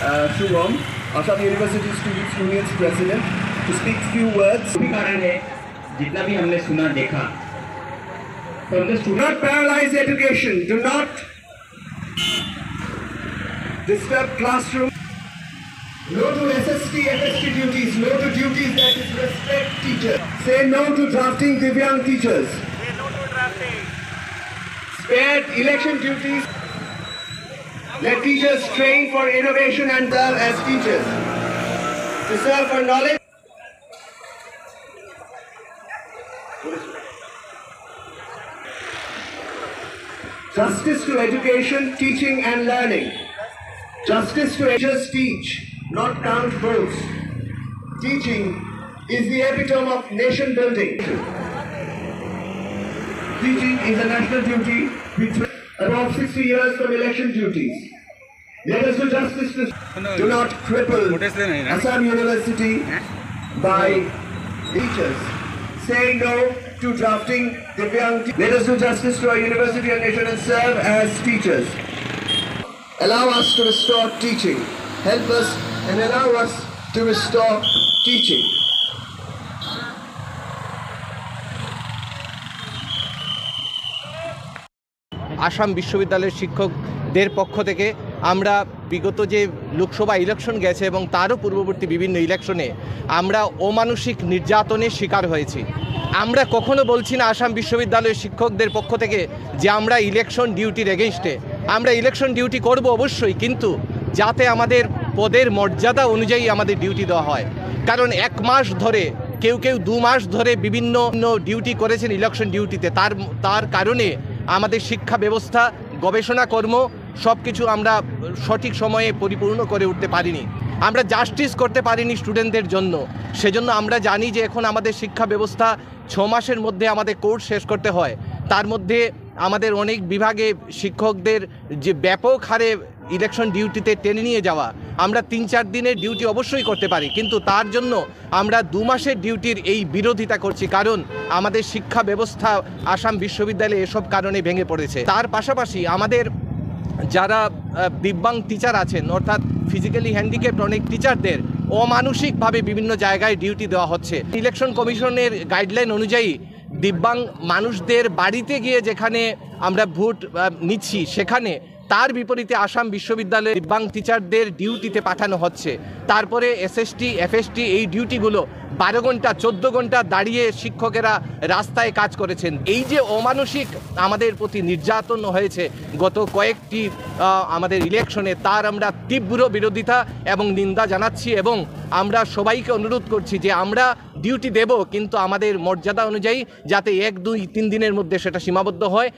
Suvom, Assam University Students Union's president, to speak few words. कारण है जितना भी हमने सुना देखा from the Do not paralyze education. Do not disturb classroom. No to SST, FST duties. No to duties that disrespect teachers. Say no to drafting Divyang teachers. Say no to drafting. Spared election duties. Let teachers train for innovation and serve as teachers. To serve for knowledge. Justice to education, teaching and learning. Justice to teachers teach, not count votes. Teaching is the epitome of nation building. Teaching is a national duty between about 60 years from election duties. Let us do justice to do not cripple Assam University by teachers. Say no to drafting Divyang. Let us do justice to our university and nation and serve as teachers. Allow us to restore teaching. Help us and allow us to restore teaching. Assam বিশ্ববিদ্যালয়ের শিক্ষকদের পক্ষ থেকে আমরা বিগত যে Lok Sabha election গেছে এবং তারও পূর্ববর্তী বিভিন্ন ইলেকশনে আমরা অমানসিক নির্যাতনের শিকার হয়েছি। আমরা কখনো বলছি না আসাম বিশ্ববিদ্যালয়ের শিক্ষকদের পক্ষ থেকে যে আমরা ইলেকশন ডিউটির এগেইনস্টে। আমরা ইলেকশন ডিউটি করব অবশ্যই, কিন্তু যাতে আমাদের পদের মর্যাদা অনুযায়ী আমাদের ডিউটি দেওয়া হয়। কারণ 1 মাস ধরে কেউ 2 মাস ধরে বিভিন্ন ডিউটি করেছেন ইলেকশন ডিউটিতে, তার কারণে আমাদের শিক্ষা ব্যবস্থা, গবেষণা কর্ম সব কিছু আমরা সঠিক সময়ে পরিপূর্ণ করে উঠতে পারিনি। আমরা জাস্টিস করতে পারিনি স্টুডেন্টদের জন্য। সেজন্য আমরা জানি যে এখন আমাদের শিক্ষা ব্যবস্থা 6 মাসের মধ্যে আমাদের কোর্স শেষ করতে হয়। তার মধ্যে আমাদের অনেক বিভাগে শিক্ষকদের যে ব্যাপক হারে ইলেকশন ডিউটিতে টেনে নিয়ে যাওয়া, আমরা 3-4 দিনের ডিউটি অবশ্যই করতে পারি, কিন্তু তার জন্য আমরা 2 মাসের ডিউটির এই বিরোধিতা করছি। কারণ আমাদের শিক্ষা ব্যবস্থা আসাম বিশ্ববিদ্যালয়ে এসব কারণে ভেঙে পড়েছে। তার পাশাপাশি আমাদের যারা দিব্যাঙ্গ টিচার আছেন, অর্থাৎ ফিজিক্যালি হ্যান্ডিক্যাপড অনেক টিচারদের অমানসিকভাবে বিভিন্ন জায়গায় ডিউটি দেওয়া হচ্ছে। ইলেকশন কমিশনের গাইডলাইন অনুযায়ী দিব্যাঙ্গ মানুষদের বাড়িতে গিয়ে যেখানে আমরা ভোট নিচ্ছি, সেখানে তার বিপরীতে আসাম বিশ্ববিদ্যালয়ে দিব্যাঙ্গ টিচারদের ডিউটিতে পাঠানো হচ্ছে। তারপরে SST, FST এই ডিউটিগুলো 12 ঘন্টা 14 ঘন্টা দাঁড়িয়ে শিক্ষকেরা রাস্তায় কাজ করেছেন। এই যে অমানসিক আমাদের প্রতি নির্যাতন হয়েছে গত কয়েকটি আমাদের ইলেকশনে, তার আমরা তীব্র বিরোধিতা এবং নিন্দা জানাচ্ছি এবং আমরা সবাইকে অনুরোধ করছি যে আমরা ডিউটি দেব, কিন্তু আমাদের মর্যাদা অনুযায়ী, যাতে 1, 2, 3 দিনের মধ্যে সেটা সীমাবদ্ধ হয়।